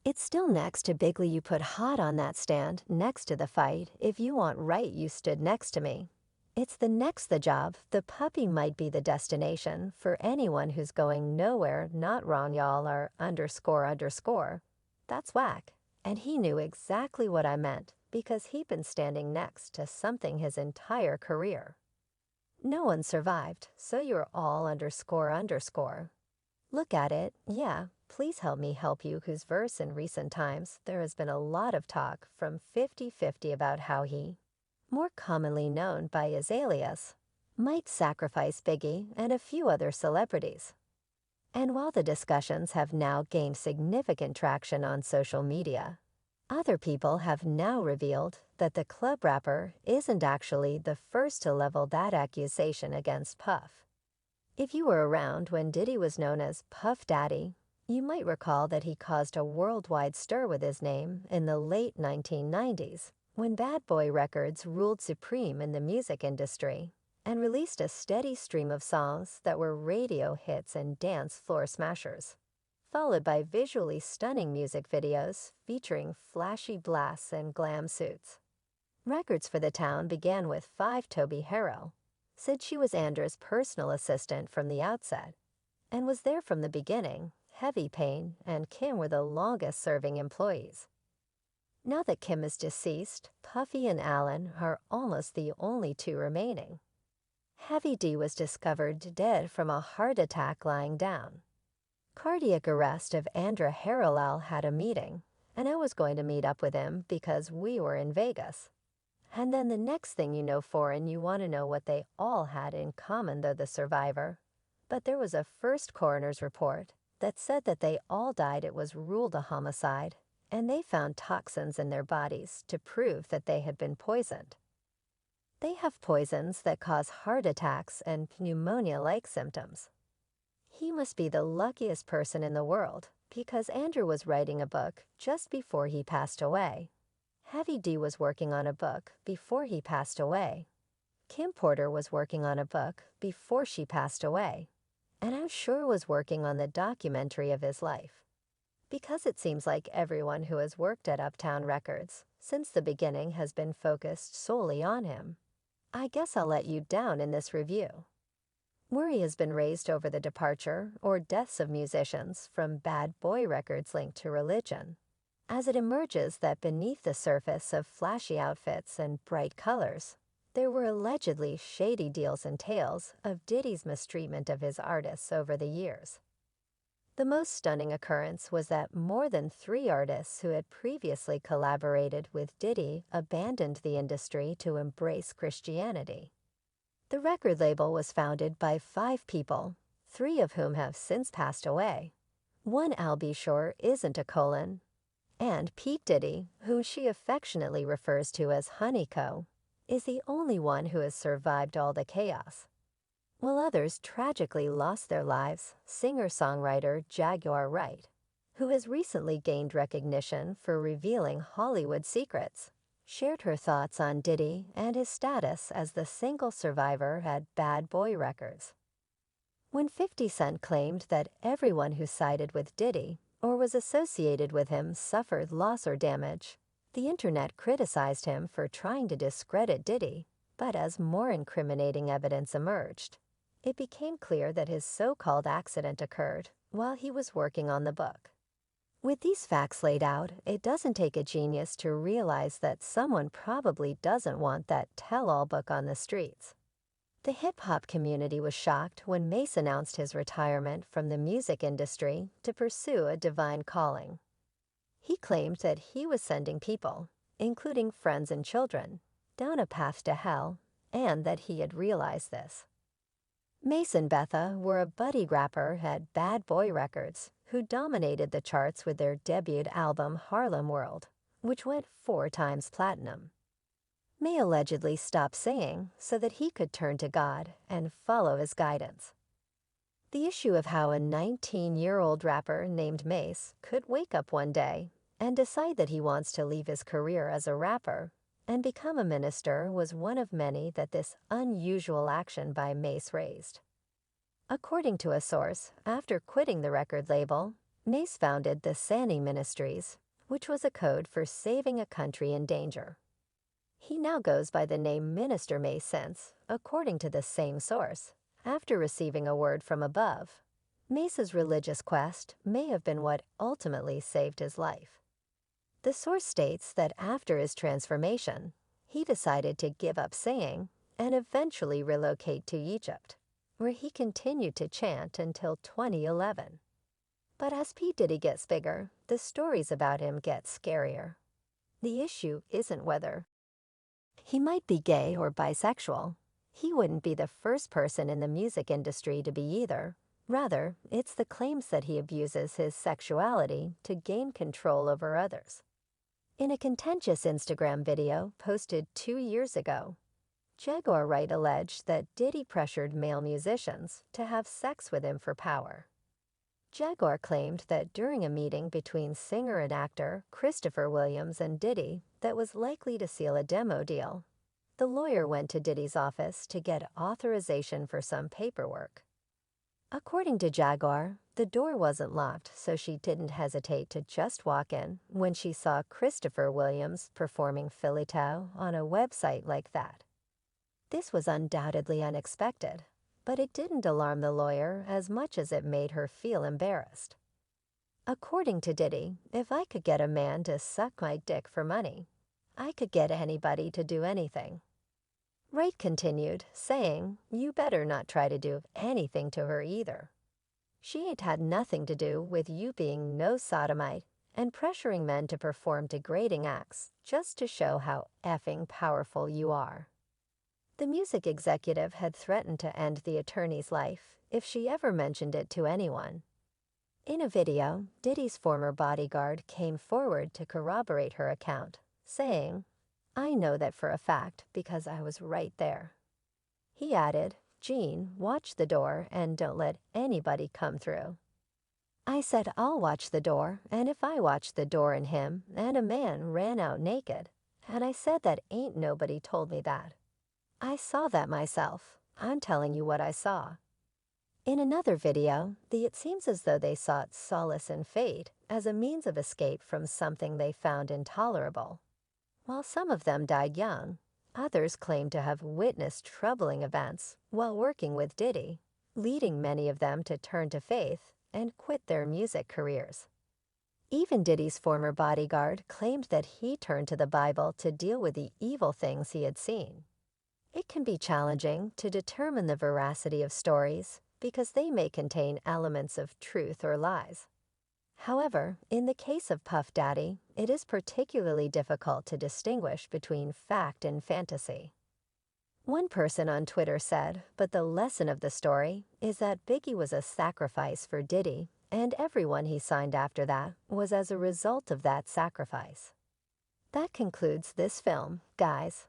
It's still next to Biggie you put hot on that stand next to the fight if you want right you stood next to me. It's the next the job, the puppy might be the destination for anyone who's going nowhere not wrong y'all are underscore underscore. That's whack. And he knew exactly what I meant because he'd been standing next to something his entire career. No one survived, so you're all underscore underscore. Look at it, yeah, please help me help you whose verse in recent times there has been a lot of talk from 50-50 about how he, more commonly known by his alias, might sacrifice Biggie and a few other celebrities. And while the discussions have now gained significant traction on social media, other people have now revealed that the club rapper isn't actually the first to level that accusation against Puff. If you were around when Diddy was known as Puff Daddy, you might recall that he caused a worldwide stir with his name in the late 1990s, when Bad Boy Records ruled supreme in the music industry and released a steady stream of songs that were radio hits and dance floor smashers, followed by visually stunning music videos featuring flashy blasts and glam suits. Records for the Town began with Toby Harrow, said she was Andrew's personal assistant from the outset, and was there from the beginning. Heavy Pain and Kim were the longest-serving employees. Now that Kim is deceased, Puffy and Alan are almost the only two remaining. Heavy D was discovered dead from a heart attack lying down. Cardiac arrest of Andra Harrelal had a meeting, and I was going to meet up with him because we were in Vegas. And then the next thing you know foreign, you want to know what they all had in common, though the survivor. But there was a first coroner's report that said that they all died. It was ruled a homicide, and they found toxins in their bodies to prove that they had been poisoned. They have poisons that cause heart attacks and pneumonia-like symptoms. He must be the luckiest person in the world because Andrew was writing a book just before he passed away. Heavy D was working on a book before he passed away. Kim Porter was working on a book before she passed away, and I'm sure was working on the documentary of his life. Because it seems like everyone who has worked at Uptown Records since the beginning has been focused solely on him, I guess I'll let you down in this review. Worry has been raised over the departure or deaths of musicians from Bad Boy Records linked to religion, as it emerges that beneath the surface of flashy outfits and bright colors, there were allegedly shady deals and tales of Diddy's mistreatment of his artists over the years. The most stunning occurrence was that more than 3 artists who had previously collaborated with Diddy abandoned the industry to embrace Christianity. The record label was founded by 5 people, 3 of whom have since passed away. One, I'll be sure, isn't a colon. And Pete Diddy, who she affectionately refers to as Honeyco, is the only one who has survived all the chaos. While others tragically lost their lives, singer-songwriter Jaguar Wright, who has recently gained recognition for revealing Hollywood secrets, shared her thoughts on Diddy and his status as the single survivor at Bad Boy Records. When 50 Cent claimed that everyone who sided with Diddy or was associated with him suffered loss or damage, the internet criticized him for trying to discredit Diddy, but as more incriminating evidence emerged, it became clear that his so-called accident occurred while he was working on the book. With these facts laid out, it doesn't take a genius to realize that someone probably doesn't want that tell-all book on the streets. The hip-hop community was shocked when Mace announced his retirement from the music industry to pursue a divine calling. He claimed that he was sending people, including friends and children, down a path to hell, and that he had realized this. Mace and Betha were a buddy rapper at Bad Boy Records who dominated the charts with their debut album Harlem World, which went 4 times platinum. May allegedly stopped singing so that he could turn to God and follow his guidance. The issue of how a 19-year-old rapper named Mace could wake up one day and decide that he wants to leave his career as a rapper and become a minister was one of many that this unusual action by Mace raised. According to a source, after quitting the record label, Mace founded the Sani Ministries, which was a code for saving a country in danger. He now goes by the name Minister Mace since, according to the same source, after receiving a word from above. Mace's religious quest may have been what ultimately saved his life. The source states that after his transformation, he decided to give up singing and eventually relocate to Egypt, where he continued to chant until 2011. But as P. Diddy gets bigger, the stories about him get scarier. The issue isn't whether he might be gay or bisexual. He wouldn't be the first person in the music industry to be either. Rather, it's the claims that he abuses his sexuality to gain control over others. In a contentious Instagram video posted 2 years ago, Jaguar Wright alleged that Diddy pressured male musicians to have sex with him for power. Jaguar claimed that during a meeting between singer and actor Christopher Williams and Diddy that was likely to seal a demo deal, the lawyer went to Diddy's office to get authorization for some paperwork. According to Jaguar, the door wasn't locked, so she didn't hesitate to just walk in when she saw Christopher Williams performing Philly Toe on a website like that. This was undoubtedly unexpected, but it didn't alarm the lawyer as much as it made her feel embarrassed. According to Diddy, if I could get a man to suck my dick for money, I could get anybody to do anything. Wright continued, saying, "You better not try to do anything to her either. She ain't had nothing to do with you being no sodomite and pressuring men to perform degrading acts just to show how effing powerful you are." The music executive had threatened to end the attorney's life if she ever mentioned it to anyone. In a video, Diddy's former bodyguard came forward to corroborate her account, saying, "I know that for a fact because I was right there." He added, "Gene, watch the door and don't let anybody come through." I said, "I'll watch the door, and if I watched the door and him and a man ran out naked, and I said that ain't nobody told me that. I saw that myself. I'm telling you what I saw." In another video, it seems as though they sought solace in fate as a means of escape from something they found intolerable. While some of them died young, others claimed to have witnessed troubling events while working with Diddy, leading many of them to turn to faith and quit their music careers. Even Diddy's former bodyguard claimed that he turned to the Bible to deal with the evil things he had seen. It can be challenging to determine the veracity of stories because they may contain elements of truth or lies. However, in the case of Puff Daddy, it is particularly difficult to distinguish between fact and fantasy. One person on Twitter said, "But the lesson of the story is that Biggie was a sacrifice for Diddy, and everyone he signed after that was as a result of that sacrifice." That concludes this film, guys.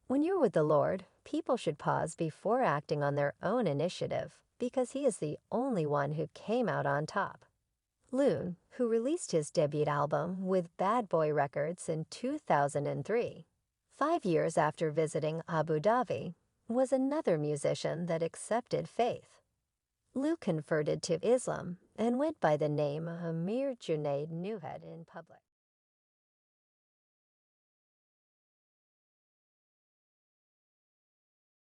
When you're with the Lord, people should pause before acting on their own initiative because he is the only one who came out on top. Loon, who released his debut album with Bad Boy Records in 2003, 5 years after visiting Abu Dhabi, was another musician that accepted faith. Lou converted to Islam and went by the name Amir Junaid Newhead in public.